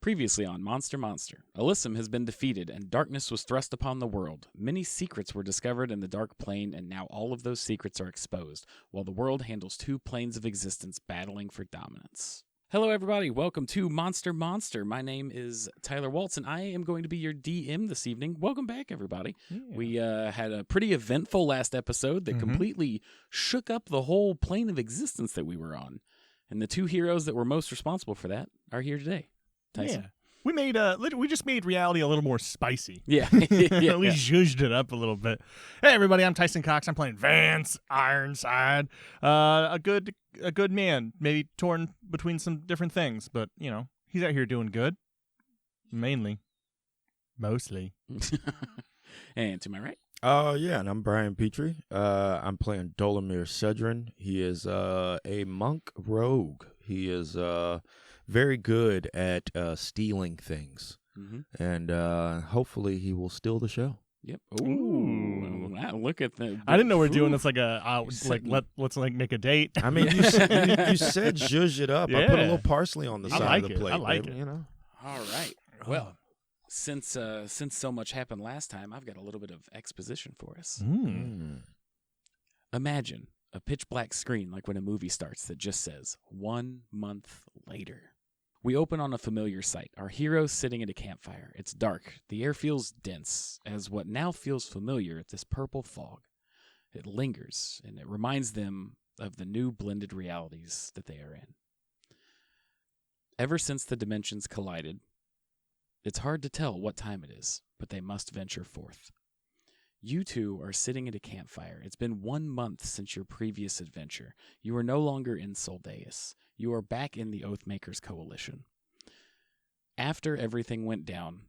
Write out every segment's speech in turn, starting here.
Previously on Monster Monster, Alyssum has been defeated and darkness was thrust upon the world. Many secrets were discovered in the Dark Plane, and now all of those secrets are exposed, while the world handles two planes of existence battling for dominance. Hello everybody, welcome to Monster Monster. My name is Tyler Waltz, and I am going to be your DM this evening. Welcome back, everybody. Yeah. We had a pretty eventful last episode that completely shook up the whole plane of existence that we were on. And the two heroes that were most responsible for that are here today. Tyson? Yeah. We just made reality a little more spicy. Yeah. We zhuzhed it up a little bit. Hey, everybody, I'm Tyson Cox. I'm playing Vance Ironside. A good man, maybe torn between some different things, but, you know, he's out here doing good. Mostly. And to my right? Yeah, and I'm Brian Petrie. I'm playing Dolomir Sedrin. He is a monk rogue. He is very good at stealing things, and hopefully he will steal the show. Yep. Ooh. Wow, look at that. I didn't know we're doing this like let's make a date. I mean, you said zhuzh it up. Yeah. I put a little parsley on the side of the plate. I like it. You know. All right. Well, since so much happened last time, I've got a little bit of exposition for us. Imagine a pitch black screen like when a movie starts that just says 1 month later. We open on a familiar sight. Our heroes sitting at a campfire. It's dark. The air feels dense as what now feels familiar, this purple fog. It lingers, and it reminds them of the new blended realities that they are in. Ever since the dimensions collided, it's hard to tell what time it is, but they must venture forth. You two are sitting at a campfire. It's been 1 month since your previous adventure. You are no longer in Soldeus. You are back in the Oathmakers Coalition. After everything went down,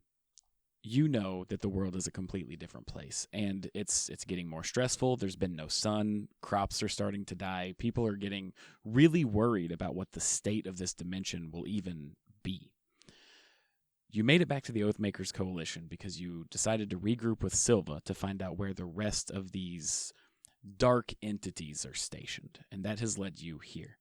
you know that the world is a completely different place, and it's getting more stressful. There's been no sun. Crops are starting to die. People are getting really worried about what the state of this dimension will even be. You made it back to the Oathmakers Coalition because you decided to regroup with Silva to find out where the rest of these dark entities are stationed, and that has led you here,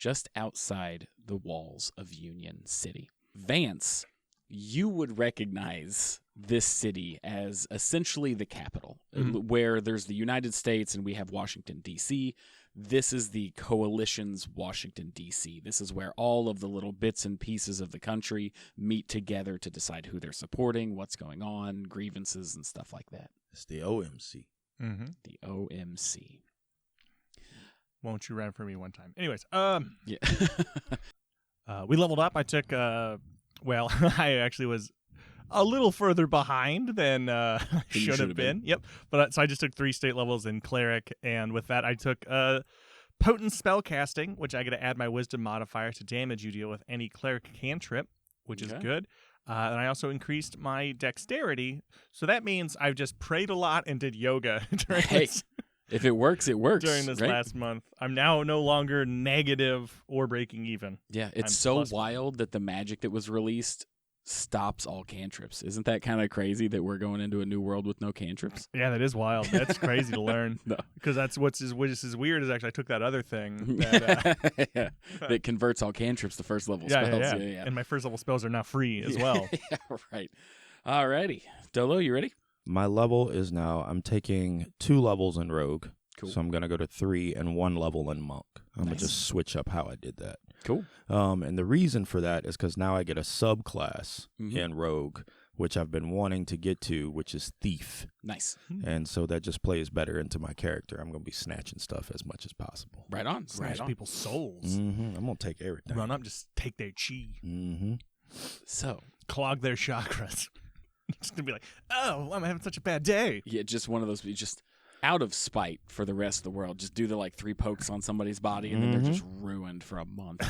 just outside the walls of Union City. Vance, you would recognize this city as essentially the capital, where there's the United States and we have Washington, D.C., This is the coalition's Washington, D.C. This is where all of the little bits and pieces of the country meet together to decide who they're supporting, what's going on, grievances, and stuff like that. It's the OMC. The OMC. Won't you run for me one time? Anyways, yeah. We leveled up. I took, I actually was a little further behind than should have been. Yep. But so I just took 3 state levels in cleric, and with that I took potent spell casting, which I get to add my wisdom modifier to damage you deal with any cleric cantrip, which is good. And I also increased my dexterity, so that means I've just prayed a lot and did yoga during this. If it works, it works. During this last month. I'm now no longer negative or breaking even. Yeah, it's so wild that the magic that was released stops all cantrips. Isn't that kind of crazy that we're going into a new world with no cantrips? Yeah, that is wild. That's crazy to learn. No. Because that's what is weird is actually I took that other thing that, that converts all cantrips to first level spells. Yeah. And my first level spells are now free as well. Yeah, right. Alrighty. Dolo, you ready? My level is now, I'm taking 2 levels in Rogue. Cool. So I'm going to go to 3 and 1 level in Monk. I'm going to just switch up how I did that. Cool. And the reason for that is because now I get a subclass in Rogue, which I've been wanting to get to, which is Thief. Nice. And so that just plays better into my character. I'm going to be snatching stuff as much as possible. Right on. Snatch people's souls. I'm going to take everything. Run up, just take their chi. So. Clog their chakras. Just going to be like, oh, I'm having such a bad day. Yeah, just one of those, just out of spite for the rest of the world, just do the 3 pokes on somebody's body, and then they're just ruined for a month.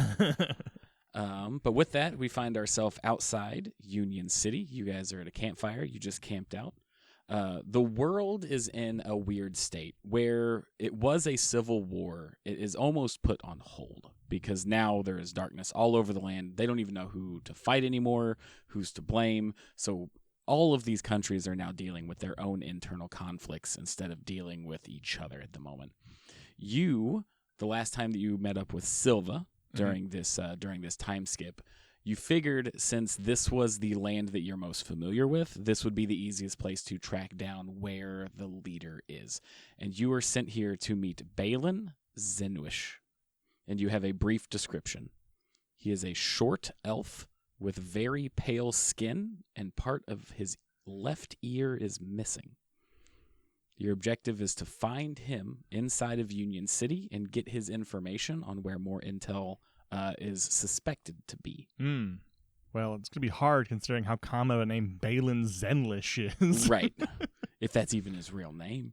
But with that, we find ourselves outside Union City. You guys are at a campfire. You just camped out. The world is in a weird state where it was a civil war. It is almost put on hold because now there is darkness all over the land. They don't even know who to fight anymore, who's to blame. So all of these countries are now dealing with their own internal conflicts instead of dealing with each other at the moment. You, the last time that you met up with Silva during this time skip, You figured since this was the land that you're most familiar with, this would be the easiest place to track down where the leader is. And you are sent here to meet Balin Zenwish. And you have a brief description. He is a short elf with very pale skin, and part of his left ear is missing. Your objective is to find him inside of Union City and get his information on where more intel is suspected to be. Well, it's going to be hard considering how common a name Balin Zenlish is. Right. If that's even his real name.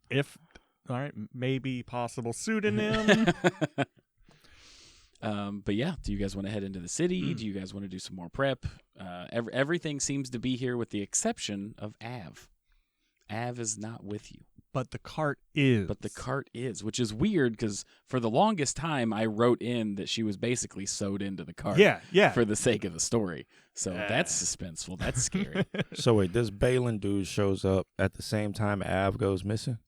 All right, maybe possible pseudonym. But yeah, do you guys want to head into the city? Do you guys want to do some more prep? Everything seems to be here with the exception of Av. Av is not with you. But the cart is. Which is weird because for the longest time I wrote in that she was basically sewed into the cart. Yeah. For the sake of the story. So that's suspenseful. That's scary. So wait, this Balin dude shows up at the same time Av goes missing?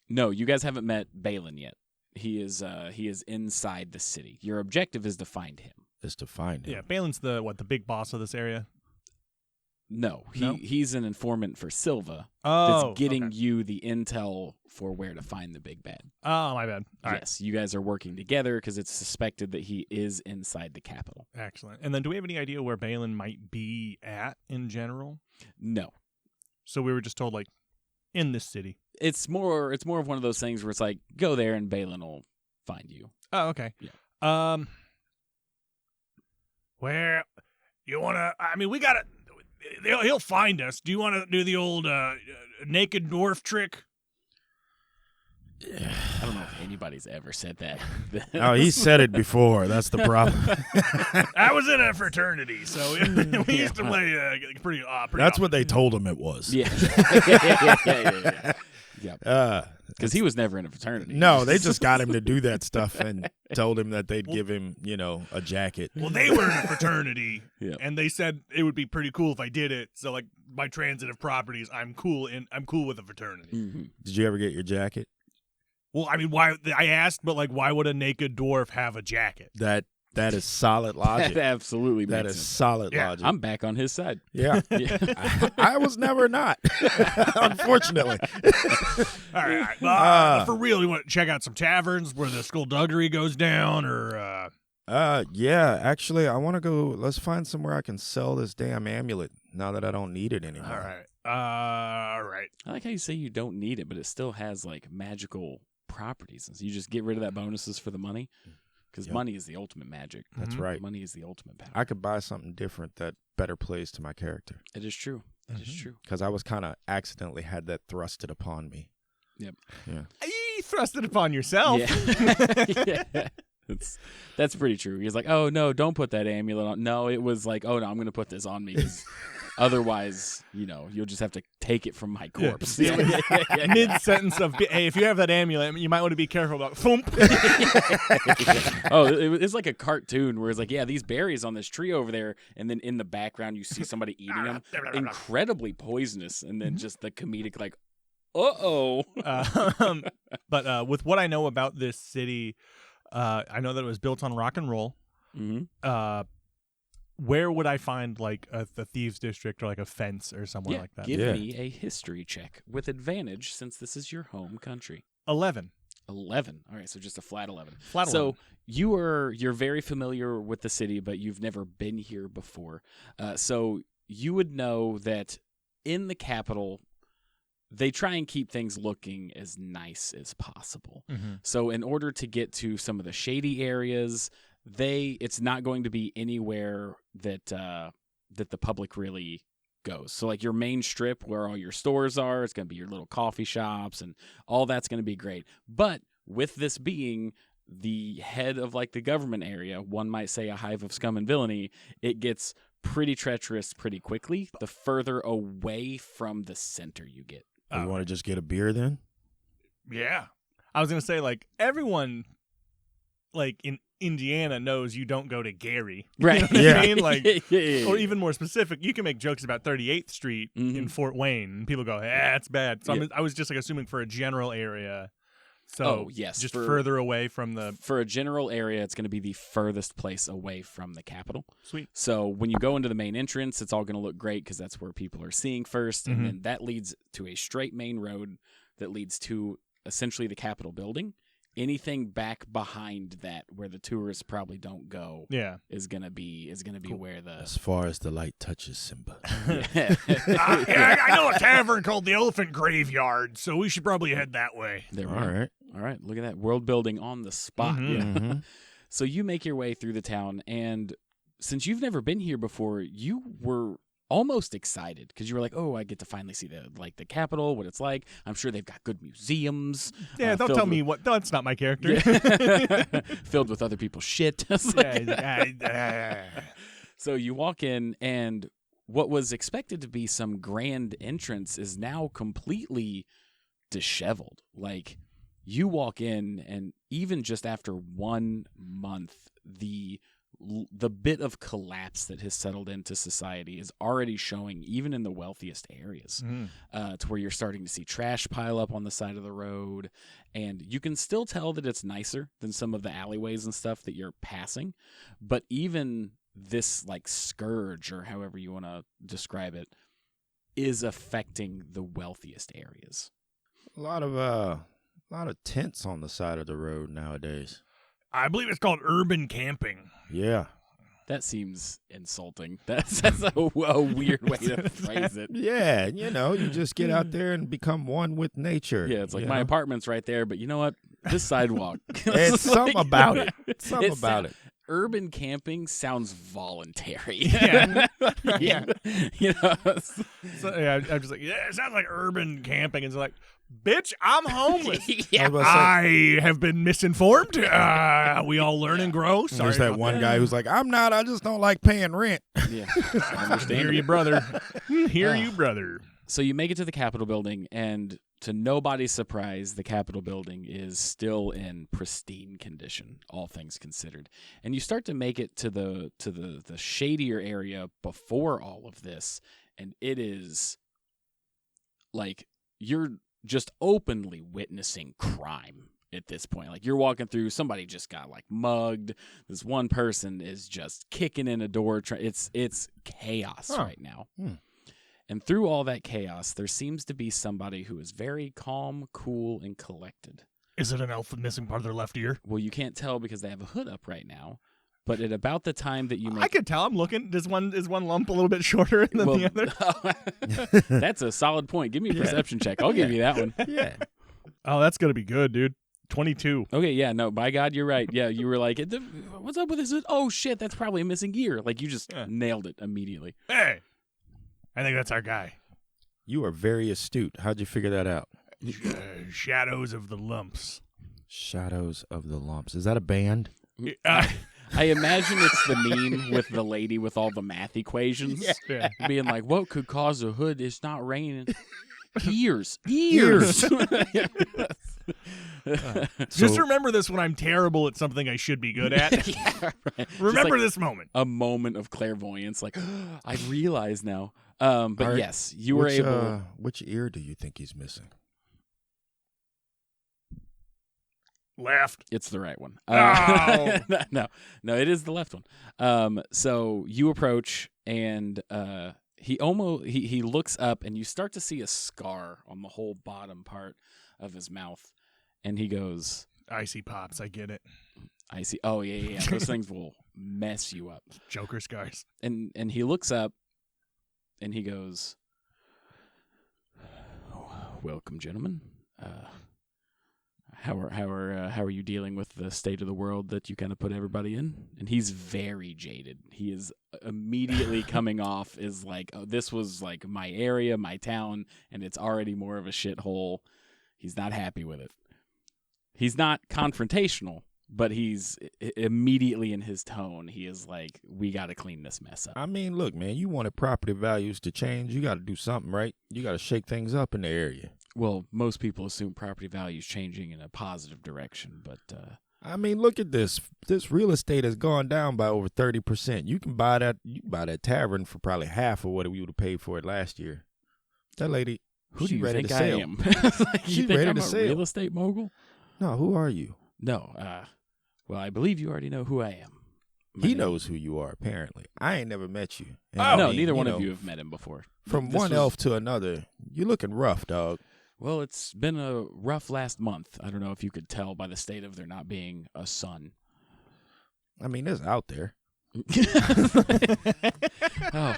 No, you guys haven't met Balin yet. He is inside the city. Your objective is to find him. Yeah, Balin's the big boss of this area? No, he's an informant for Silva. Oh, that's getting you the intel for where to find the big bad. Oh, my bad. All yes, you guys are working together because it's suspected that he is inside the capital. Excellent. And then do we have any idea where Balin might be at in general? No. So we were just told, like, in this city. It's more of one of those things where it's like, go there and Balin will find you. Oh, okay. Yeah. Where you want to, I mean, we got to, he'll find us. Do you want to do the old naked dwarf trick? I don't know if anybody's ever said that. Oh, he said it before. That's the problem. I was in a fraternity, so we used to play pretty That's what they told him it was. Yeah. Yeah. Because he was never in a fraternity. No, they just got him to do that stuff and told him that they'd give him, a jacket. Well, they were in a fraternity, yeah. And they said it would be pretty cool if I did it. So, like, my transitive properties, I'm cool with a fraternity. Mm-hmm. Did you ever get your jacket? Well, I mean, why? I asked, but like, why would a naked dwarf have a jacket? That is solid logic. That absolutely makes That is sense. solid logic. I'm back on his side. Yeah. I was never not, unfortunately. All right. For real, you want to check out some taverns where the skullduggery goes down, or? Yeah. Actually, I want to go. Let's find somewhere I can sell this damn amulet now that I don't need it anymore. All right. I like how you say you don't need it, but it still has like magical properties. And so you just get rid of that bonuses for the money. Because money is the ultimate magic. That's right. Money is the ultimate power. I could buy something different that better plays to my character. It is true. It is true. Because I was kind of accidentally had that thrusted upon me. Yep. Yeah. You thrust it upon yourself. Yeah. Yeah. That's pretty true. He's like, oh, no, don't put that amulet on. No, it was like, oh, no, I'm going to put this on me. Otherwise, you'll just have to take it from my corpse. Yeah. Mid-sentence of, hey, if you have that amulet, you might want to be careful about thump. Oh, it's like a cartoon where it's like, yeah, these berries on this tree over there, and then in the background you see somebody eating them. Incredibly poisonous, and then just the comedic like, uh-oh. But with what I know about this city, I know that it was built on rock and roll. Mm-hmm. Where would I find like the Thieves District or like a fence or somewhere like that? Give me a history check with advantage since this is your home country. 11. 11. All right, so just a flat 11. Flat 11. So you're very familiar with the city, but you've never been here before. So you would know that in the capital, they try and keep things looking as nice as possible. Mm-hmm. So in order to get to some of the shady areas, it's not going to be anywhere that the public really goes. So like your main strip where all your stores are, it's going to be your little coffee shops and all that's going to be great. But with this being the head of like the government area, one might say a hive of scum and villainy, it gets pretty treacherous pretty quickly the further away from the center you get. You want to just get a beer then? Yeah. I was going to say, like, everyone, like, in Indiana knows you don't go to Gary. Right. You know what I mean? Like, yeah. or even more specific, you can make jokes about 38th Street in Fort Wayne, and people go, that's bad. So I was just, like, assuming for a general area, So yes, just further away from for a general area, it's going to be the furthest place away from the capital. Sweet. So when you go into the main entrance, it's all going to look great because that's where people are seeing first, and then that leads to a straight main road that leads to essentially the Capitol building. Anything back behind that, where the tourists probably don't go, is gonna be cool. Where the as far as the light touches Simba. I know a tavern called the Elephant Graveyard, so we should probably head that way. All right. Look at that world building on the spot. Mm-hmm. So you make your way through the town, and since you've never been here before, you were almost excited because you were like, "Oh, I get to finally see the Capitol, what it's like. I'm sure they've got good museums." Yeah, don't tell me what. That's not my character. Filled with other people's shit. So you walk in, and what was expected to be some grand entrance is now completely disheveled. Like, you walk in, and even just after 1 month, the bit of collapse that has settled into society is already showing, even in the wealthiest areas, to where you're starting to see trash pile up on the side of the road, and you can still tell that it's nicer than some of the alleyways and stuff that you're passing, but even this like scourge, or however you want to describe it, is affecting the wealthiest areas. A lot of tents on the side of the road nowadays. I believe it's called urban camping. Yeah. That seems insulting. That's a weird way to phrase it. Yeah, you just get out there and become one with nature. Yeah, it's like my apartment's right there, but you know what? This sidewalk. It's something about it. Something about it. Urban camping sounds voluntary. Yeah. Yeah. So, I'm just like, it sounds like urban camping. It's like, bitch, I'm homeless. Yeah. I have been misinformed. We all learn and grow. Sorry. There's that one guy who's like, I'm not. I just don't like paying rent. Yeah. Hear you, brother. Hear you, brother. So you make it to the Capitol building, and to nobody's surprise, the Capitol building is still in pristine condition, all things considered. And you start to make it to the shadier area before all of this, and it is like you're just openly witnessing crime at this point. Like, you're walking through, somebody just got like mugged. This one person is just kicking in a door. It's chaos right now. And through all that chaos, there seems to be somebody who is very calm, cool, and collected. Is it an elf missing part of their left ear? Well, you can't tell because they have a hood up right now. But at about the time that you make... I could tell. I'm looking. Is one lump a little bit shorter than the other? That's a solid point. Give me a perception check. I'll give you that one. Yeah. Oh, that's going to be good, dude. 22. Okay, yeah, no, by God, you're right. Yeah, you were like, what's up with this? Oh, shit, that's probably a missing ear. Like, you just nailed it immediately. Hey, I think that's our guy. You are very astute. How'd you figure that out? Shadows of the Lumps. Shadows of the Lumps. Is that a band? I imagine it's the meme with the lady with all the math equations. Yeah. Being like, what could cause a hood? It's not raining. Ears. Just remember this when I'm terrible at something I should be good at. Yeah, right. Remember this moment. A moment of clairvoyance. Like, I realize now. But yes, you were able. Which ear do you think he's missing? Left. It's the right one. Oh. No, it is the left one. So you approach, and he looks up, and you start to see a scar on the whole bottom part of his mouth, and he goes, "Icy pops, I get it. I see. Oh yeah. Those things will mess you up. Joker scars." And he looks up, and he goes, "Welcome, gentlemen. How are you dealing with the state of the world that you kind of put everybody in?" And he's very jaded. He is immediately coming off as like, oh, this was like my area, my town, and it's already more of a shithole. He's not happy with it. He's not confrontational, but he's immediately in his tone. He is like, we got to clean this mess up. I mean, look, man, you wanted property values to change. You got to do something, right? You got to shake things up in the area. Well, most people assume property values changing in a positive direction, but I mean, look at this. This real estate has gone down by over 30%. You can buy that tavern for probably half of what we would have paid for it last year. That lady, who do you think I am? She's ready to I'm a sell. real estate mogul? No, who are you? No, well, I believe you already know who I am. He knows who you are, apparently. I ain't never met you. And Oh, I no, mean, neither one of you have met him before. From This one was- elf to another, you looking rough, dog. Well, it's been a rough last month. I don't know if you could tell by the state of there not being a sun. I mean, it's out there. Oh.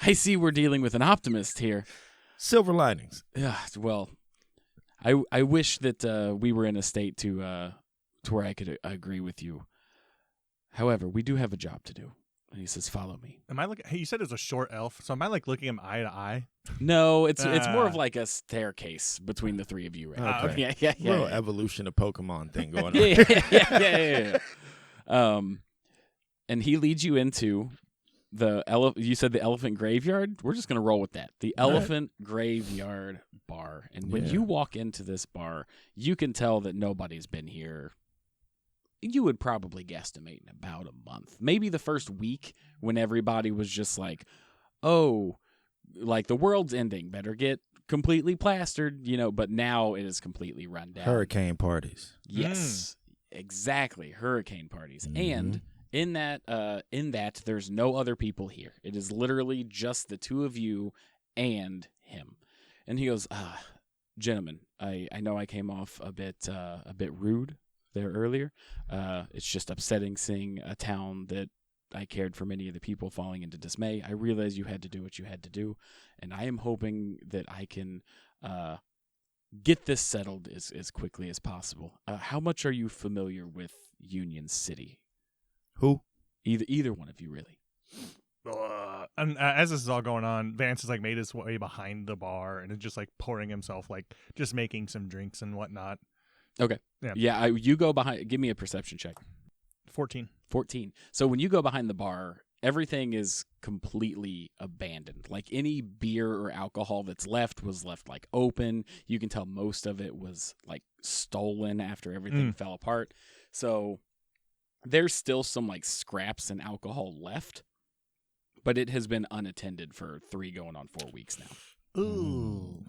I see we're dealing with an optimist here. Silver linings. Yeah, well, I wish that we were in a state to where I could agree with you. However, we do have a job to do. And he says, "Follow me." Am I looking? Hey, you said it's a short elf, so am I like looking him eye to eye? No, it's more of like a staircase between the three of you right now. Okay. Yeah. Real evolution of Pokemon thing going on. Yeah. And he leads you into the you said the elephant graveyard. We're just gonna roll with that. The elephant graveyard bar. And when you walk into this bar, you can tell that nobody's been here. You would probably guesstimate in about a month, maybe the first week, when everybody was just like, "Oh, like the world's ending. Better get completely plastered," But now it is completely run down. Hurricane parties. Yes, exactly. Hurricane parties. Mhm. And in that, there's no other people here. It is literally just the two of you and him. And he goes, "Gentlemen, I know I came off a bit rude there earlier. It's just upsetting seeing a town that I cared for many of the people falling into dismay. I realize you had to do what you had to do, and I am hoping that I can get this settled as quickly as possible. How much are you familiar with Union City?" Who? Either one of you, really. And as this is all going on, Vance has like made his way behind the bar and is just like pouring himself, like just making some drinks and whatnot. Okay. Yeah. You go behind. Give me a perception check. 14. 14. So when you go behind the bar, everything is completely abandoned. Like any beer or alcohol that's left was left like open. You can tell most of it was like stolen after everything fell apart. So there's still some like scraps and alcohol left, but it has been unattended for 3 going on 4 weeks now. Ooh.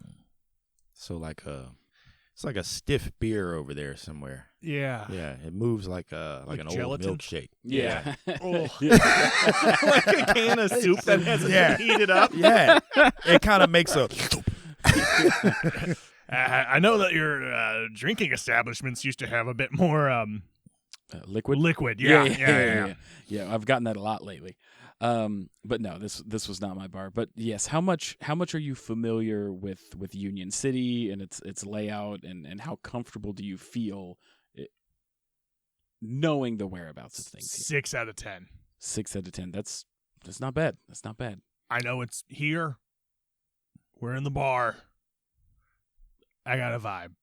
So it's like a stiff beer over there somewhere. Yeah. Yeah, it moves like an gelatin? old milkshake. Yeah. Oh. Like a can of soup that hasn't been heated up. Yeah, it kind of makes a. I know that your drinking establishments used to have a bit more Liquid? liquid. Yeah. Yeah, I've gotten that a lot lately. But no, this was not my bar. But yes, how much are you familiar with Union City and its layout, and how comfortable do you feel knowing the whereabouts of things here? 6 out of 10. 6 out of 10. That's not bad. That's not bad. I know it's here. We're in the bar. I got a vibe.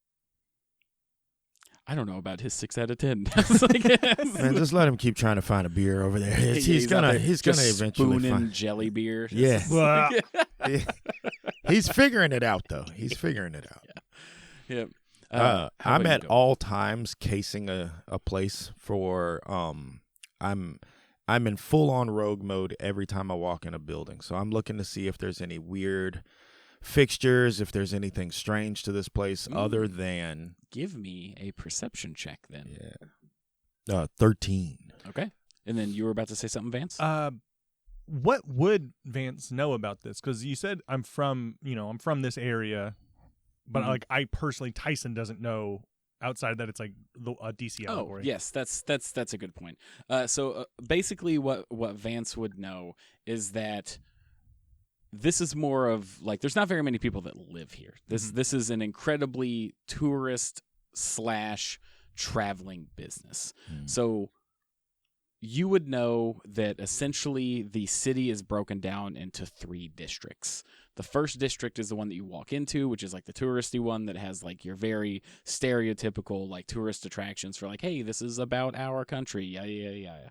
I don't know about his 6 out of 10. It's like, Man, just let him keep trying to find a beer over there. He's out gonna there eventually spooning find. jelly beer. Yeah. It's just Well, He's figuring it out though. He's figuring it out. yeah. How I'm about at you go? all times casing a place for I'm in full on rogue mode every time I walk in a building. So I'm looking to see if there's any weird fixtures, if there's anything strange to this place other than. Give me a perception check then. Yeah. 13. Okay. And then you were about to say something, Vance? what would Vance know about this? Because you said I'm from this area, but like I personally, Tyson doesn't know outside that it's like a DC allegory. Oh, yes, that's a good point. So basically, what Vance would know is that this is more of like there's not very many people that live here. This is an incredibly tourist / traveling business. So you would know that essentially the city is broken down into 3 districts. The first district is the one that you walk into, which is like the touristy one that has like your very stereotypical like tourist attractions for like, hey, this is about our country. Yeah.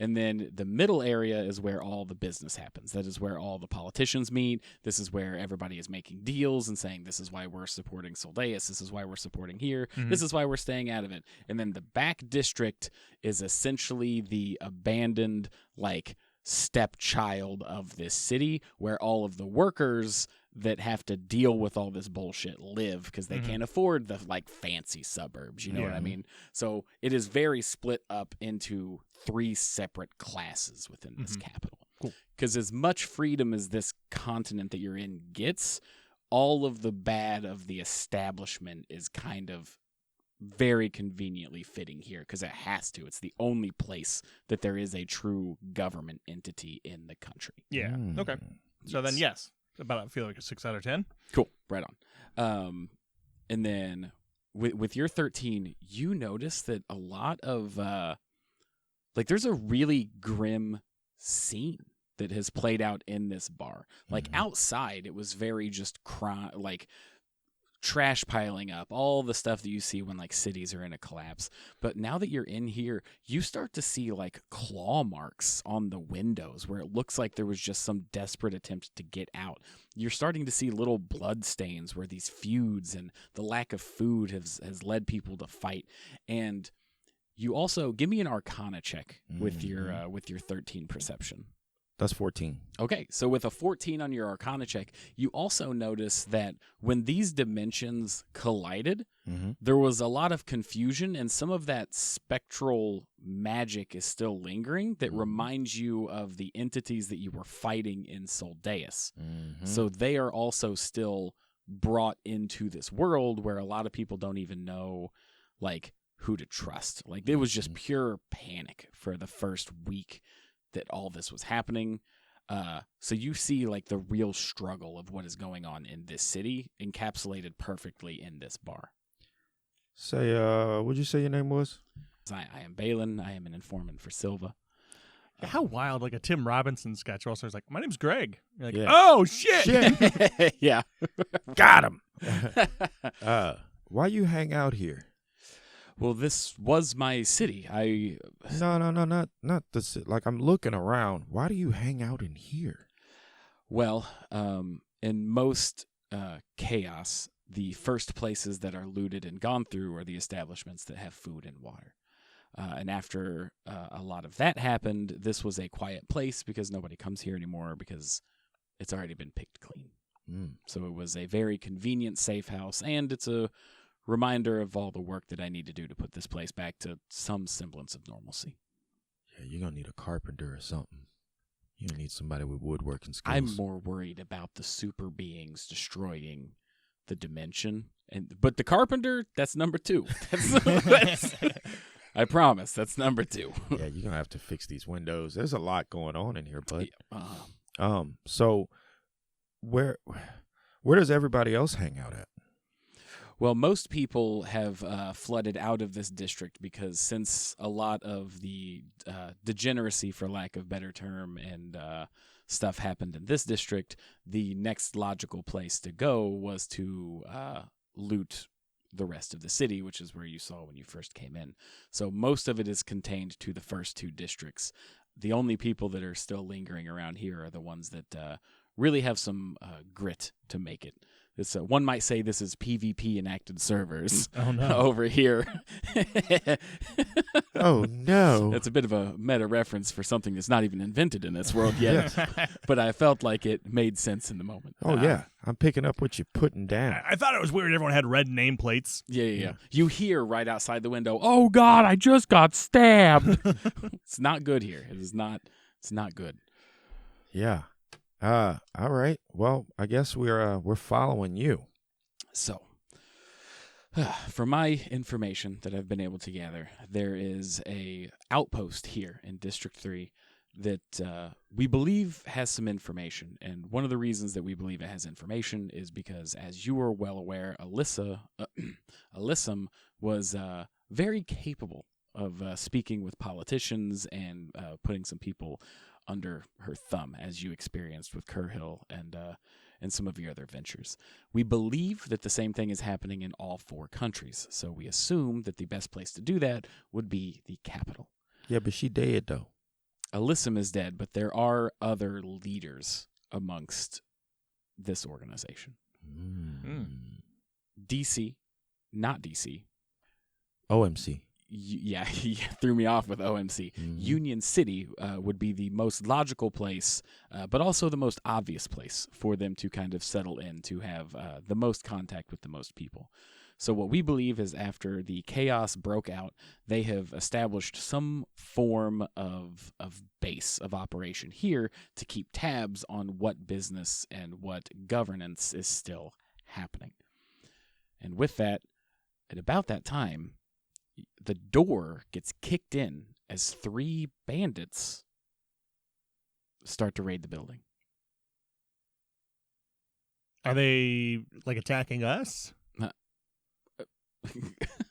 And then the middle area is where all the business happens. That is where all the politicians meet. This is where everybody is making deals and saying, this is why we're supporting Soldeus. This is why we're supporting here. This is why we're staying out of it. And then the back district is essentially the abandoned, like, stepchild of this city where all of the workers that have to deal with all this bullshit live because they can't afford the like fancy suburbs. You know what I mean? So it is very split up into 3 separate classes within this capital. Cool. Because as much freedom as this continent that you're in gets, all of the bad of the establishment is kind of very conveniently fitting here because it has to. It's the only place that there is a true government entity in the country. Yeah. Okay. So then, yes, I feel like a 6 out of 10. Cool. Right on. And then with your 13, you notice that a lot of like there's a really grim scene that has played out in this bar. Like outside, it was very just like trash piling up, all the stuff that you see when like cities are in a collapse. But now that you're in here, you start to see like claw marks on the windows where it looks like there was just some desperate attempt to get out. You're starting to see little blood stains where these feuds and the lack of food has led people to fight. And you also give me an Arcana check with your 13 perception. That's 14. Okay, so with a 14 on your Arcana check, you also notice that when these dimensions collided, there was a lot of confusion, and some of that spectral magic is still lingering that reminds you of the entities that you were fighting in Soldeus. So they are also still brought into this world where a lot of people don't even know, like, who to trust. Like, it was just pure panic for the first week that all this was happening. So you see like the real struggle of what is going on in this city encapsulated perfectly in this bar. Say, what'd you say your name was? I am Balin. I am an informant for Silva. How wild, like a Tim Robinson sketch also is like, my name's Greg. You're like, Yeah. oh, shit. Yeah. Got him. Why you hang out here? Well, this was my city. No, not the city. Like, I'm looking around. Why do you hang out in here? Well, in most chaos, the first places that are looted and gone through are the establishments that have food and water. And after a lot of that happened, this was a quiet place because nobody comes here anymore because it's already been picked clean. So it was a very convenient safe house, and it's a reminder of all the work that I need to do to put this place back to some semblance of normalcy. Yeah, you're going to need a carpenter or something. You need somebody with woodworking skills. I'm more worried about the super beings destroying the dimension. But the carpenter, that's number 2. I promise, that's number 2. Yeah, you're going to have to fix these windows. There's a lot going on in here, bud. Yeah. So where does everybody else hang out at? Well, most people have flooded out of this district because since a lot of the degeneracy, for lack of better term, and stuff happened in this district, the next logical place to go was to loot the rest of the city, which is where you saw when you first came in. So most of it is contained to the first 2 districts. The only people that are still lingering around here are the ones that really have some grit to make it. This, one might say this is PvP enacted servers over here. Oh, no. That's a bit of a meta reference for something that's not even invented in this world yet. But I felt like it made sense in the moment. Oh, yeah. I'm picking up what you're putting down. I thought it was weird everyone had red nameplates. Yeah. You hear right outside the window, "Oh, God, I just got stabbed." It's not good here. It's not good. Yeah. All right. Well, I guess we're following you. So, for my information that I've been able to gather, there is a outpost here in District 3 that we believe has some information. And one of the reasons that we believe it has information is because, as you are well aware, Alyssum was very capable of speaking with politicians and putting some people under her thumb, as you experienced with Curhill and some of your other ventures. We believe that the same thing is happening in all 4 countries, so we assume that the best place to do that would be the capital. Yeah, but she dead, though. Alyssum is dead, but there are other leaders amongst this organization. DC, not DC. OMC. yeah, he threw me off with OMC. Union City would be the most logical place, but also the most obvious place for them to kind of settle in, to have the most contact with the most people. So what we believe is after the chaos broke out, they have established some form of base of operation here to keep tabs on what business and what governance is still happening. And with that, at about that time, the door gets kicked in as 3 bandits start to raid the building. Are they like attacking us?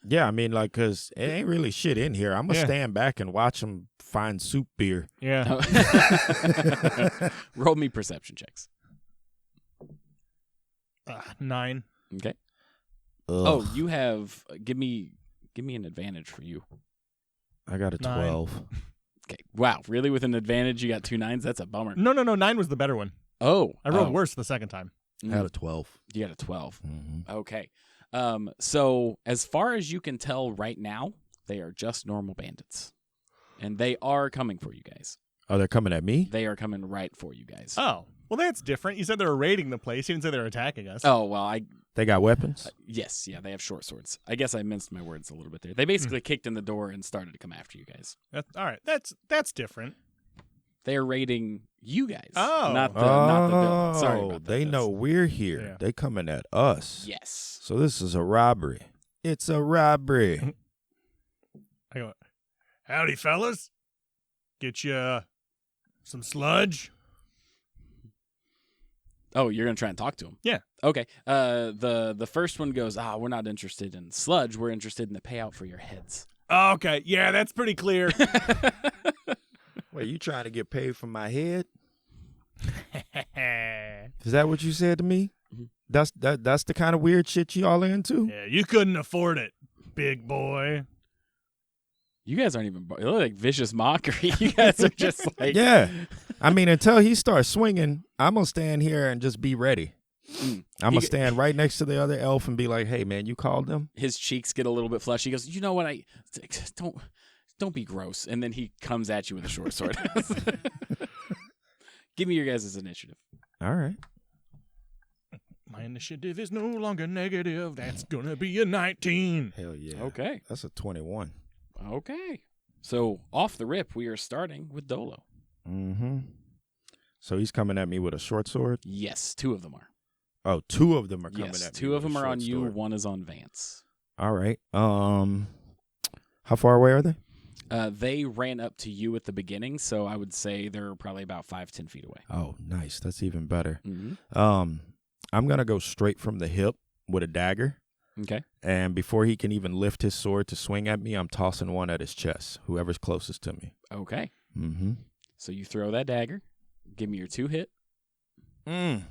Yeah, I mean, like, because it ain't really shit in here. I'm going to stand back and watch them find soup beer. Yeah. Roll me perception checks. 9. Okay. Ugh. Oh, you have give me an advantage for you. I got a 9. 12. Okay. Wow, really with an advantage you got 2 9s? That's a bummer. No. 9 was the better one. Oh. I rolled worse the second time. I got a 12. You got a 12. Mm-hmm. Okay. So as far as you can tell right now, they are just normal bandits. And they are coming for you guys. Oh, they're coming at me? They are coming right for you guys. Oh. Well, that's different. You said they were raiding the place. You didn't say they were attacking us. Oh, well, They got weapons? yes, yeah, they have short swords. I guess I minced my words a little bit there. They basically kicked in the door and started to come after you guys. All right. That's different. They are raiding you guys. Oh. Not the building. Sorry about that. They know we're here. Yeah. They coming at us. Yes. So this is a robbery. It's a robbery. I go, howdy, fellas. Get you some sludge. Oh, you're gonna try and talk to him? Yeah. Okay. The first one goes, we're not interested in sludge. We're interested in the payout for your heads. Oh, okay. Yeah, that's pretty clear. Wait, you trying to get paid for my head? Is that what you said to me? Mm-hmm. That's the kind of weird shit you all into? Yeah, you couldn't afford it, big boy. You guys aren't even. You look like vicious mockery. You guys are just like. Yeah. I mean, until he starts swinging, I'm going to stand here and just be ready. I'm going to stand right next to the other elf and be like, hey, man, you called them? His cheeks get a little bit flushy. He goes, you know what? Don't be gross. And then he comes at you with a short sword. Give me your guys' initiative. All right. My initiative is no longer negative. That's going to be a 19. Hell yeah. Okay. That's a 21. Okay. So off the rip, we are starting with Dolo. Mm-hmm. So he's coming at me with a short sword? Yes, 2 of them are. Oh, 2 of them are coming Yes, at me. 2 of with a them are short on you. sword. 1 is on Vance. All right. How far away are they? They ran up to you at the beginning, so I would say they're probably about 5-10 feet away. Oh, nice. That's even better. Mm-hmm. I'm going to go straight from the hip with a dagger. Okay. And before he can even lift his sword to swing at me, I'm tossing one at his chest, whoever's closest to me. Okay. Mm-hmm. So you throw that dagger. Give me your 2 hit. That's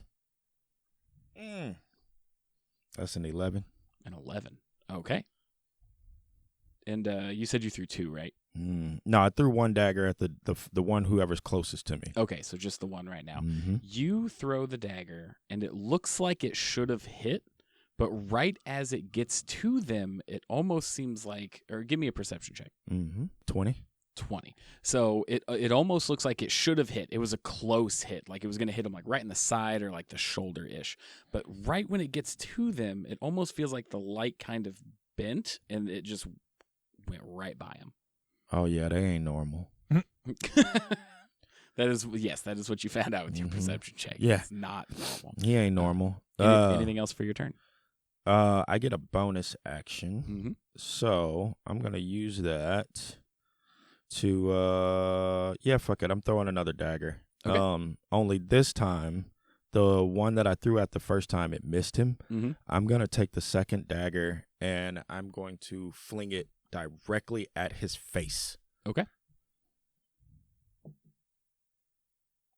an 11. An 11. Okay. And you said you threw 2, right? No, I threw one dagger at the one whoever's closest to me. Okay, so just the 1 right now. Mm-hmm. You throw the dagger, and it looks like it should have hit, but right as it gets to them, it almost seems like, or give me a perception check. 20. 20. So it almost looks like it should have hit. It was a close hit. Like it was going to hit them like right in the side or like the shoulder-ish. But right when it gets to them, it almost feels like the light kind of bent and it just went right by him. Oh, yeah, they ain't normal. That is what you found out with your perception check. Yeah. It's not normal. He ain't normal. Anything else for your turn? I get a bonus action. Mm-hmm. So I'm going to use that to, fuck it. I'm throwing another dagger. Okay. Only this time, the one that I threw at the first time, it missed him. Mm-hmm. I'm going to take the second dagger and I'm going to fling it directly at his face. Okay.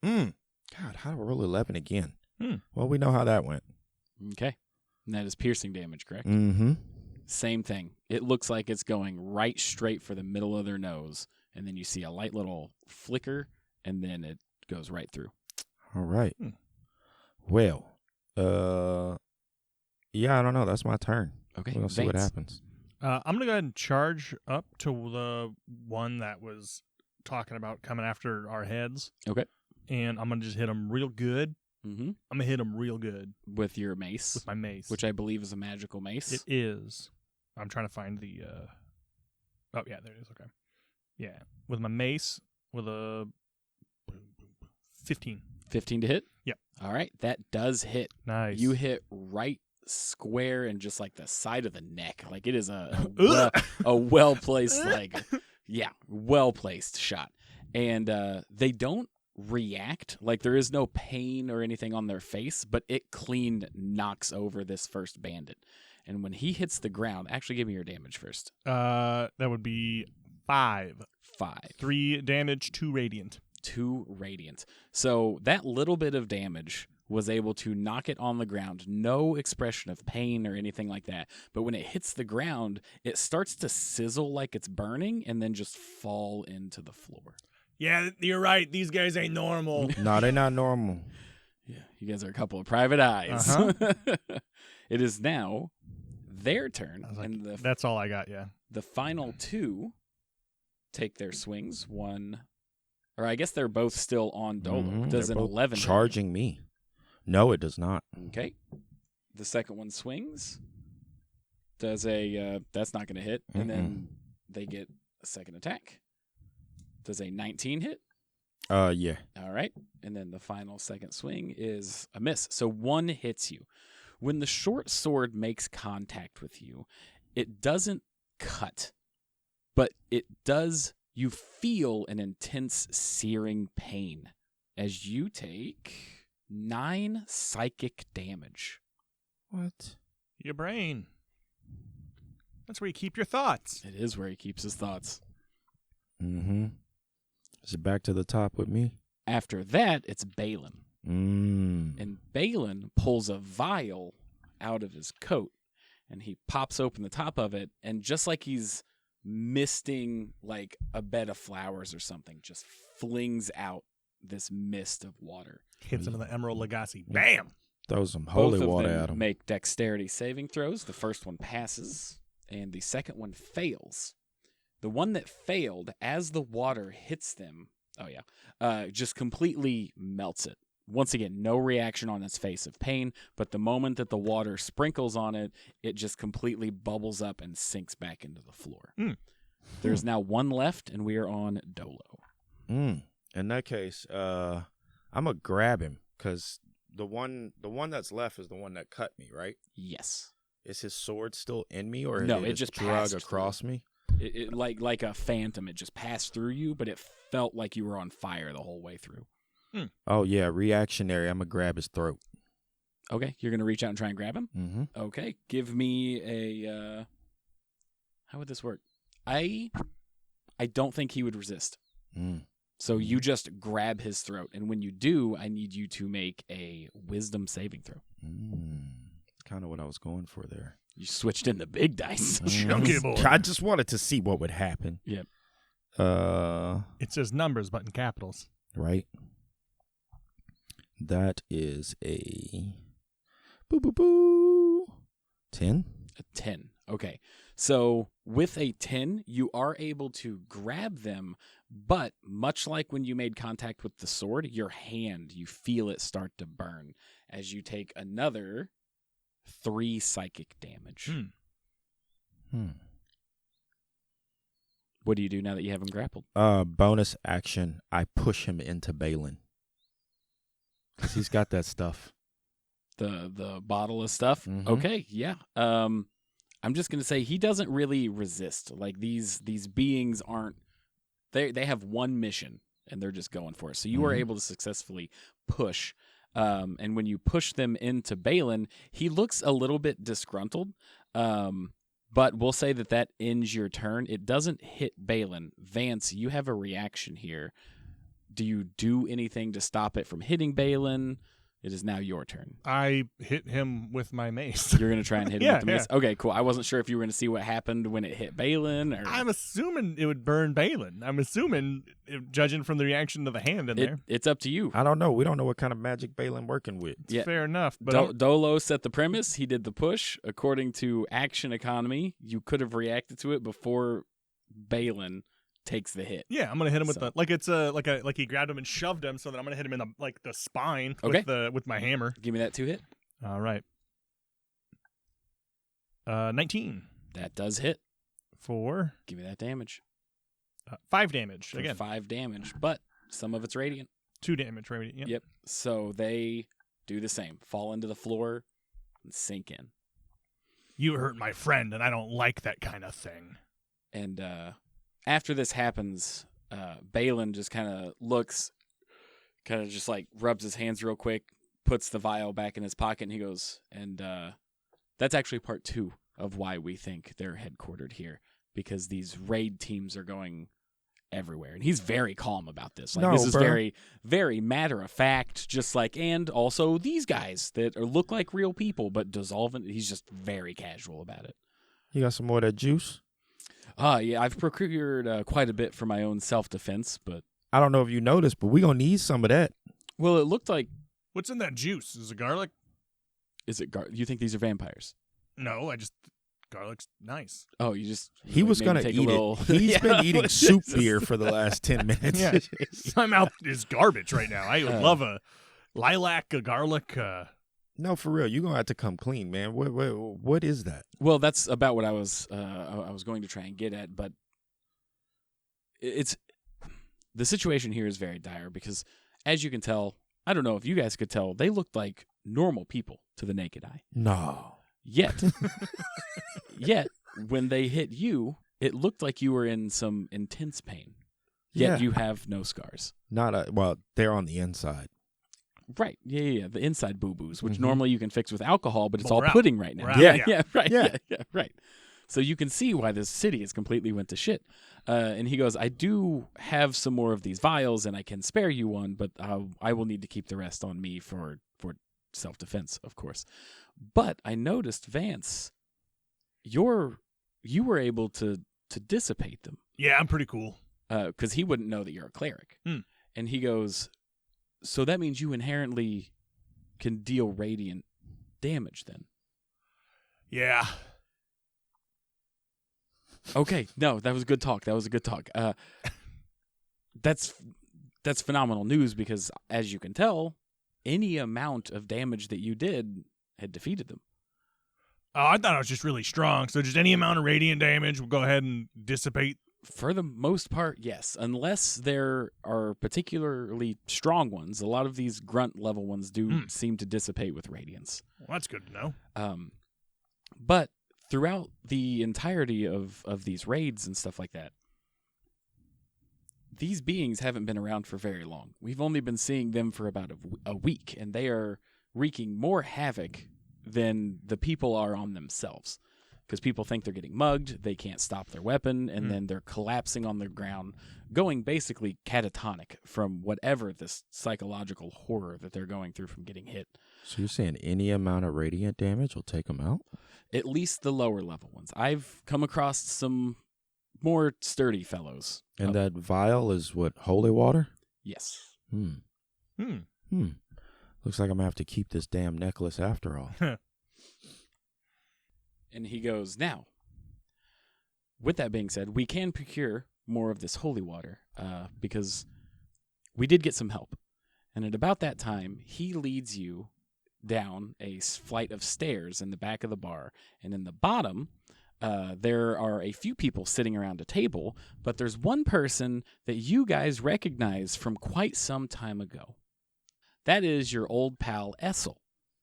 God, how do I roll 11 again? Well, we know how that went. Okay. And that is piercing damage, correct? Mm-hmm. Same thing. It looks like it's going right straight for the middle of their nose, and then you see a light little flicker, and then it goes right through. All right. Well, yeah, I don't know. That's my turn. Okay. We'll see what Vance. happens. I'm going to go ahead and charge up to the one that was talking about coming after our heads. Okay. And I'm going to just hit him real good. Mm-hmm. I'm going to hit him real good. With your mace? With my mace. Which I believe is a magical mace. It is. I'm trying to find the... Oh, yeah, there it is. Okay. Yeah. With my mace, with a 15. 15 to hit? Yep. All right. That does hit. Nice. You hit right square and just like the side of the neck. Like it is a well-placed, well-placed shot. And they don't react. Like there is no pain or anything on their face, but it clean knocks over this first bandit. And when he hits the ground, actually give me your damage first. That would be 5. 5. 3 damage, 2 radiant. 2 radiant. So that little bit of damage was able to knock it on the ground. No expression of pain or anything like that. But when it hits the ground, it starts to sizzle like it's burning and then just fall into the floor. Yeah, you're right. These guys ain't normal. No, they're not normal. Yeah, you guys are a couple of private eyes. Uh-huh. It is now their turn. I was like, and that's all I got, yeah. The final 2 take their swings. One, or I guess they're both still on Dolo. Mm-hmm. Does They're an both 11 charging me? No, it does not. Okay. The second one swings. Does a that's not going to hit, and then they get a second attack. Does a 19 hit? Yeah. All right. And then the final second swing is a miss. So 1 hits you. When the short sword makes contact with you, it doesn't cut, but it does. You feel an intense searing pain as you take 9 psychic damage. What? Your brain. That's where you keep your thoughts. It is where he keeps his thoughts. Mm-hmm. Is it back to the top with me? After that, it's Balin. And Balin pulls a vial out of his coat, and he pops open the top of it, and just like he's misting like a bed of flowers or something, just flings out this mist of water. Hits him in the Emerald Legacy. Bam! Throw some holy Both of water them at them. make dexterity saving throws. The first one passes, and the second one fails. The one that failed, as the water hits them, just completely melts it. Once again, no reaction on its face of pain, but the moment that the water sprinkles on it, it just completely bubbles up and sinks back into the floor. There's now 1 left, and we are on Dolo. In that case, I'm gonna grab him because the one that's left is the one that cut me, right? Yes. Is his sword still in me, or No, did it just drug passed across me? It like a phantom, it just passed through you, but it felt like you were on fire the whole way through. Oh yeah, reactionary. I'm gonna grab his throat. Okay, you're gonna reach out and try and grab him. Mm-hmm. Okay, give me a. How would this work? I don't think he would resist. So you just grab his throat, and when you do, I need you to make a wisdom saving throw. That's kind of what I was going for there. You switched in the big dice. Chunky boy. I just wanted to see what would happen. Yep. It says numbers, but in capitals. Right. That is a 10. A 10. Okay. So with a 10, you are able to grab them, but much like when you made contact with the sword, your hand, you feel it start to burn as you take another 3 psychic damage. What do you do now that you have him grappled? Bonus action. I push him into Balin. Because he's got that stuff. The bottle of stuff? Mhm. Okay, yeah. I'm just going to say he doesn't really resist. Like these beings aren't, they have one mission and they're just going for it. So you are able to successfully push. And when you push them into Balin, he looks a little bit disgruntled. But we'll say that ends your turn. It doesn't hit Balin. Vance, you have a reaction here. Do you do anything to stop it from hitting Balin? It is now your turn. I hit him with my mace. You're going to try and hit him with the mace? Okay, cool. I wasn't sure if you were going to see what happened when it hit Balin. Or... I'm assuming it would burn Balin. I'm assuming, judging from the reaction of the hand in there. It's up to you. I don't know. We don't know what kind of magic Balin working with. It's fair enough. But Dolo set the premise. He did the push. According to Action Economy, you could have reacted to it before Balin takes the hit. Yeah, I'm gonna hit him with the it's like he grabbed him and shoved him, so that I'm gonna hit him in the spine with my hammer. Give me that 2-hit. All right. 19. That does hit. For give me that damage. 5 damage for again. 5 damage, but some of it's radiant. 2 damage radiant. Yep. So they do the same. Fall into the floor and sink in. You hurt my friend, and I don't like that kind of thing. And after this happens, Balin just kind of looks, kind of just like rubs his hands real quick, puts the vial back in his pocket, and he goes, and that's actually part 2 of why we think they're headquartered here, because these raid teams are going everywhere. And he's very calm about this. Like, this is very, very matter of fact, just like, and also these guys that look like real people, but dissolving. He's just very casual about it. You got some more of that juice? Yeah, I've procured quite a bit for my own self-defense, but... I don't know if you noticed, but we're going to need some of that. Well, it looked like... What's in that juice? Is it garlic? Is it you think these are vampires? No, garlic's nice. Oh, you just... He was going to eat it. He's been eating soup beer for the last 10 minutes. Yeah. My mouth is garbage right now. I would love a lilac, a garlic... No, for real. You're going to have to come clean, man. What is that? Well, that's about what I was going to try and get at, but it's the situation here is very dire because, as you can tell, I don't know if you guys could tell, they looked like normal people to the naked eye. No. Yet, when they hit you, it looked like you were in some intense pain. Yet you have no scars. Well, they're on the inside. Right. Yeah. The inside boo-boos, which normally you can fix with alcohol, but it's all out. pudding right now. Right. So you can see why this city is completely went to shit. And he goes, I do have some more of these vials, and I can spare you one, but I will need to keep the rest on me for self-defense, of course. But I noticed, Vance, you were able to dissipate them. Yeah, I'm pretty cool. Because he wouldn't know that you're a cleric. And he goes... So that means you inherently can deal radiant damage then? Yeah. Okay. No, that was good talk. That's phenomenal news because, as you can tell, any amount of damage that you did had defeated them. Oh, I thought I was just really strong. So just any amount of radiant damage will go ahead and dissipate. For the most part, yes. Unless there are particularly strong ones. A lot of these grunt level ones do seem to dissipate with radiance. Well, that's good to know. But throughout the entirety of these raids and stuff like that, these beings haven't been around for very long. We've only been seeing them for about a week, and they are wreaking more havoc than the people are on themselves. Because people think they're getting mugged, they can't stop their weapon, and then they're collapsing on the ground, going basically catatonic from whatever this psychological horror that they're going through from getting hit. So you're saying any amount of radiant damage will take them out? At least the lower level ones. I've come across some more sturdy fellows. And that vial is what, holy water? Yes. Looks like I'm going to have to keep this damn necklace after all. And he goes, now, with that being said, we can procure more of this holy water because we did get some help. And at about that time, he leads you down a flight of stairs in the back of the bar. And in the bottom, there are a few people sitting around a table, but there's one person that you guys recognize from quite some time ago. That is your old pal Essel,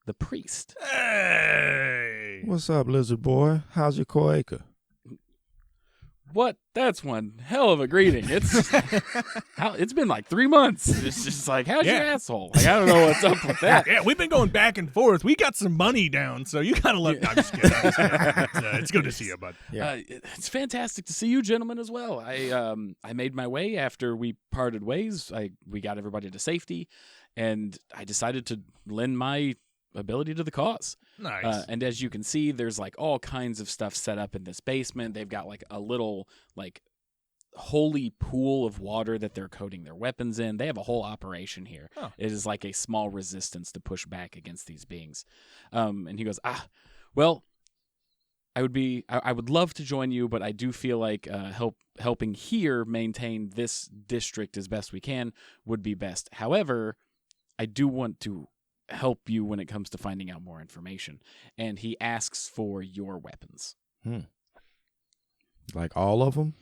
the priest. Hey! What's up, lizard boy? How's your coaca? What? That's one hell of a greeting. It's been like 3 months. It's just like, how's your asshole? Like, I don't know what's up with that. Yeah, we've been going back and forth. We got some money down, so you gotta let. No, I'm just kidding. It's good to see you, bud. Yeah. It's fantastic to see you, gentlemen, as well. I made my way after we parted ways. We got everybody to safety, and I decided to lend my ability to the cause. Nice. And as you can see, there's like all kinds of stuff set up in this basement. They've got like a little like holy pool of water that they're coating their weapons in. They have a whole operation here. Oh. It is like a small resistance to push back against these beings. And he goes, well, I would love to join you, but I do feel like helping here maintain this district as best we can would be best. However, I do want to help you when it comes to finding out more information. And he asks for your weapons. Like all of them?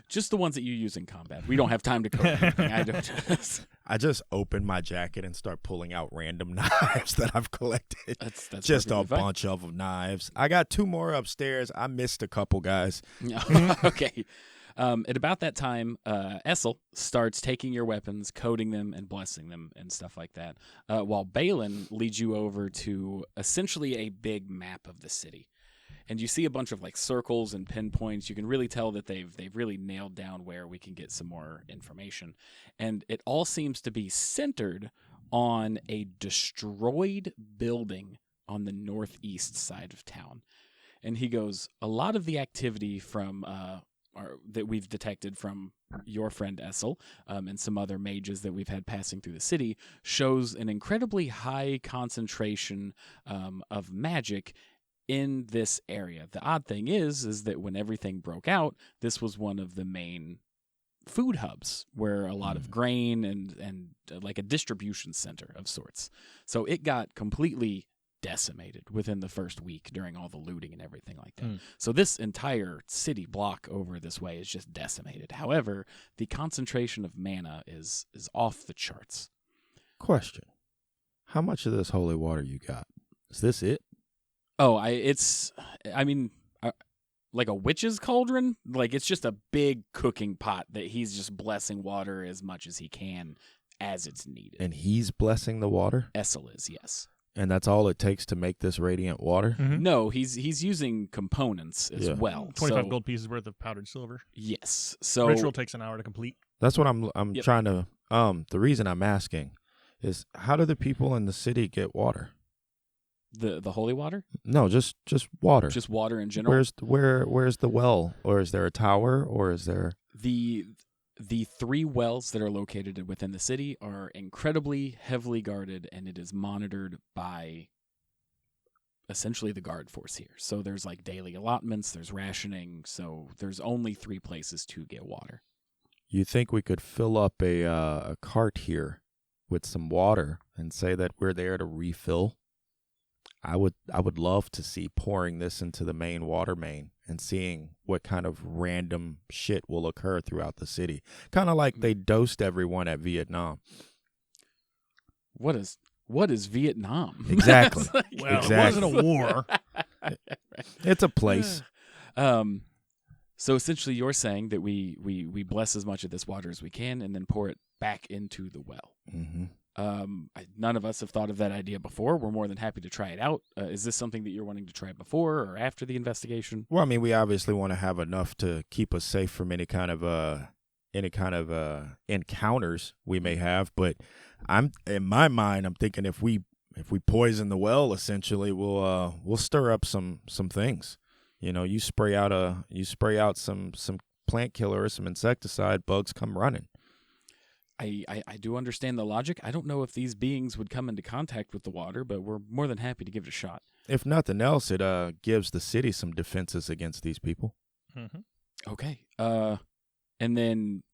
Just the ones that you use in combat. We don't have time to code anything. I don't. I just open my jacket and start pulling out random knives that I've collected. That's just a perfectly fine. bunch of knives. I got 2 more upstairs. I missed a couple, guys. Okay. At about that time, Essel starts taking your weapons, coding them, and blessing them and stuff like that, while Balin leads you over to essentially a big map of the city. And you see a bunch of like circles and pinpoints. You can really tell that they've really nailed down where we can get some more information. And it all seems to be centered on a destroyed building on the northeast side of town. And he goes, a lot of the activity from that we've detected from your friend Essel and some other mages that we've had passing through the city shows an incredibly high concentration of magic in this area. The odd thing is that when everything broke out, this was one of the main food hubs where a lot of grain and like a distribution center of sorts. So it got completely decimated within the first week during all the looting and everything like that. So this entire city block over this way is just decimated. However, the concentration of mana is off the charts. Question. How much of this holy water you got? Is this it? Oh, like a witch's cauldron. Like it's just a big cooking pot that he's just blessing water as much as he can as it's needed. And he's blessing the water? Essel is, yes. And that's all it takes to make this radiant water? Mm-hmm. No, he's using components as well. 25 gold pieces worth of powdered silver. Yes. So Ritual takes an hour to complete. That's what I'm trying to the reason I'm asking is how do the people in the city get water? The holy water? No, just water. Just water in general. Where's the well? Or is there a tower? Or is there the 3 wells that are located within the city are incredibly heavily guarded, and it is monitored by essentially the guard force here. So there's like daily allotments, there's rationing, so there's only 3 places to get water. You think we could fill up a cart here with some water and say that we're there to refill? I would love to see pouring this into the main water main and seeing what kind of random shit will occur throughout the city. Kind of like they dosed everyone at Vietnam. What is Vietnam? Exactly. Well, exactly. It wasn't a war. It's a place. So essentially you're saying that we bless as much of this water as we can and then pour it back into the well. Mm-hmm. None of us have thought of that idea before. We're more than happy to try it out. Is this something that you're wanting to try before or after the investigation? Well, I mean, we obviously want to have enough to keep us safe from any kind of encounters we may have. But in my mind, I'm thinking if we poison the well, essentially, we'll stir up some things. You know, you spray out some plant killer or some insecticide, bugs come running. I do understand the logic. I don't know if these beings would come into contact with the water, but we're more than happy to give it a shot. If nothing else, it gives the city some defenses against these people. Mm-hmm. Okay. And then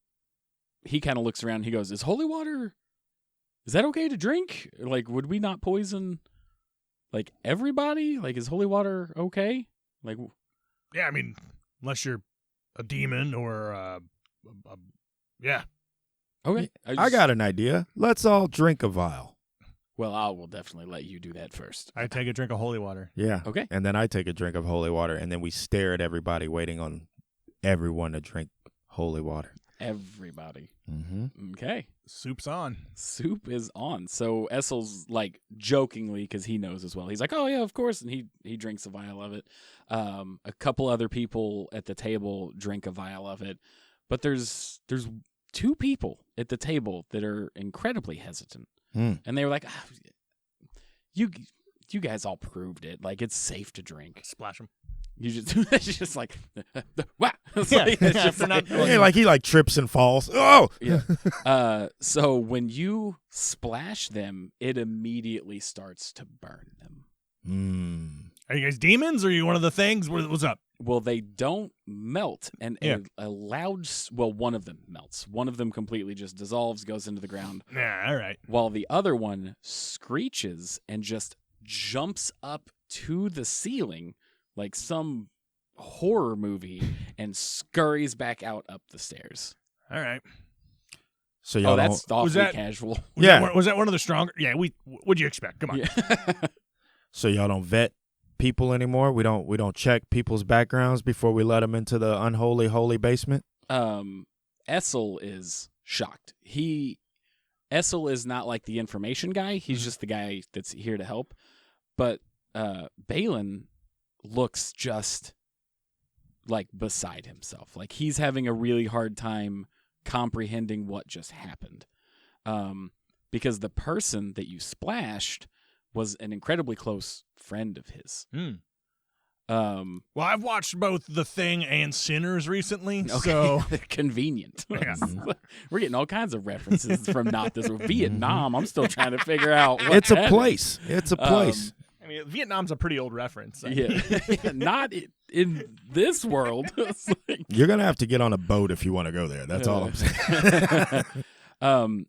he kind of looks around and he goes, is holy water, is that okay to drink? Like, would we not poison, like, everybody? Like, is holy water okay? Like, Yeah, I mean, unless you're a demon or yeah. Okay. I got an idea. Let's all drink a vial. Well, I will definitely let you do that first. I take a drink of holy water. Yeah. Okay. And then I take a drink of holy water, and then we stare at everybody waiting on everyone to drink holy water. Everybody. Mm-hmm. Okay. Soup's on. Soup is on. So Essel's like jokingly, because he knows as well. He's like, oh yeah, of course. And he drinks a vial of it. A couple other people at the table drink a vial of it. But there's 2 people at the table that are incredibly hesitant. And they were like, you guys all proved it. Like, it's safe to drink. Splash them. You just it's just like wow. It's Yeah. like, it's just like, he trips and falls. Oh, yeah. So when you splash them, it immediately starts to burn them. Are you guys demons, or are you one of the things? What's up? Well, they don't melt, and a loud. Well, one of them melts. One of them completely just dissolves, goes into the ground. Yeah, all right. While the other one screeches and just jumps up to the ceiling like some horror movie and scurries back out up the stairs. All right. So y'all that's awfully was that- casual. Was that one of the stronger? Yeah. What'd you expect? Come on. Yeah. So y'all don't vet people anymore. We don't check people's backgrounds before we let them into the unholy holy basement. Essel is shocked. Essel is not like the information guy. He's just the guy that's here to help. But Balin looks just like beside himself. Like he's having a really hard time comprehending what just happened. Because the person that you splashed was an incredibly close friend of his. Well, I've watched both The Thing and Sinners recently, okay. so convenient. Yeah. We're getting all kinds of references from not this Vietnam. I'm still trying to figure out what It's a happened. place. It's a place. I mean, Vietnam's a pretty old reference. Yeah. Not in this world. It's like, You're gonna have to get on a boat if you want to go there. That's all I'm saying.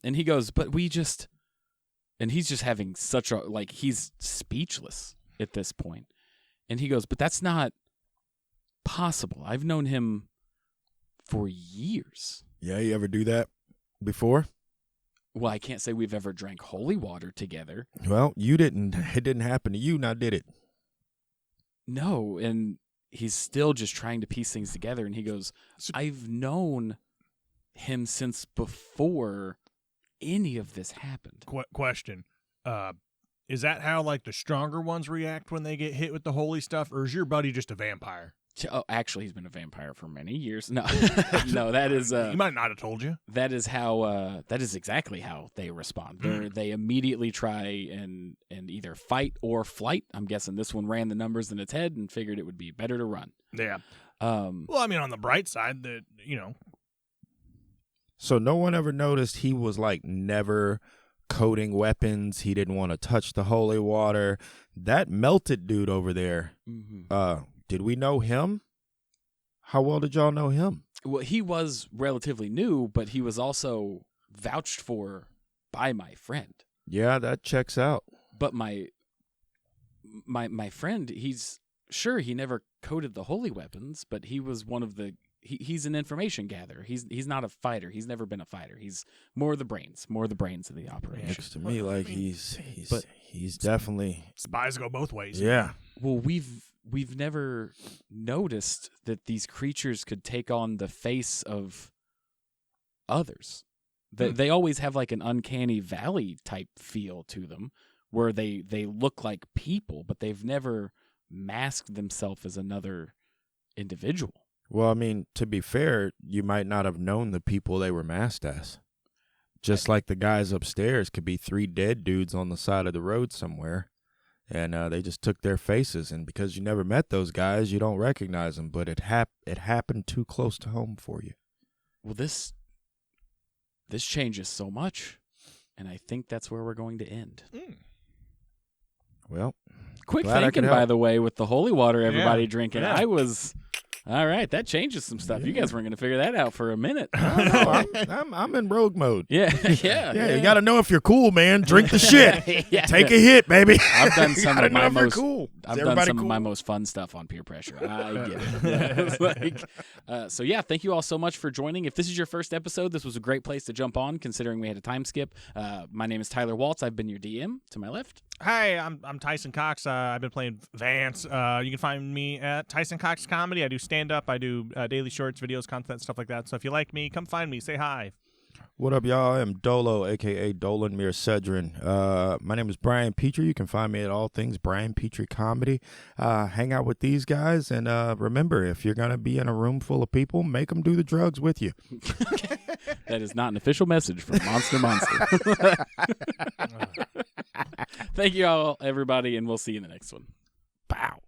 And he goes, but and he's just having such a, he's speechless at this point. And he goes, but that's not possible. I've known him for years. Yeah, you ever do that before? Well, I can't say we've ever drank holy water together. Well, you didn't. It didn't happen to you, now did it? No, and he's still just trying to piece things together. And he goes, I've known him since before any of this happened. Question. Is that how, the stronger ones react when they get hit with the holy stuff, or is your buddy just a vampire? Oh, actually, he's been a vampire for many years. No, no, that is. He might not have told you. That is how. That is exactly how they respond. They immediately try and either fight or flight. I'm guessing this one ran the numbers in its head and figured it would be better to run. Yeah. Well, I mean, on the bright side, So no one ever noticed he was never coating weapons. He didn't want to touch the holy water. That melted dude over there. Mm-hmm. Did we know him? How well did y'all know him? Well, he was relatively new, but he was also vouched for by my friend. Yeah, that checks out. But my friend, he never coated the holy weapons, but he was one of the. He's an information gatherer. He's not a fighter. He's never been a fighter. He's more the brains of the operation. Looks to me like he's definitely. Spies go both ways. Yeah. Well, we've never noticed that these creatures could take on the face of others. They always have an uncanny valley type feel to them, where they look like people, but they've never masked themselves as another individual. Well, I mean, to be fair, you might not have known the people they were masked as. Just like the guys upstairs could be 3 dead dudes on the side of the road somewhere, and they just took their faces. And because you never met those guys, you don't recognize them. But it happened too close to home for you. Well, this changes so much, and I think that's where we're going to end. Well, quick glad I could thinking, help. by the way, with the holy water everybody drinking. Yeah. I was. All right, that changes some stuff. You guys weren't going to figure that out for a minute. No, I'm in rogue mode. Yeah. Yeah, you got to know if you're cool, man. Drink the shit. Yeah. Take a hit, baby. I've done some gotta of my know if you're most cool. Is I've done everybody some of my cool? most fun stuff on peer pressure. I get it. Yeah, it's so yeah, thank you all so much for joining. If this is your first episode, this was a great place to jump on, considering we had a time skip. My name is Tyler Waltz. I've been your DM. To my left. Hi, I'm Tyson Cox. I've been playing Vance. You can find me at Tyson Cox Comedy. I do stand-up. I do daily shorts, videos, content, stuff like that. So if you like me, come find me. Say hi. What up, y'all? I am Dolo, a.k.a. Dolan Mircedrin. My name is Brian Petrie. You can find me at all things Brian Petrie Comedy. Hang out with these guys, and remember, if you're going to be in a room full of people, make them do the drugs with you. That is not an official message from Monster. Thank you all, everybody, and we'll see you in the next one. Pow.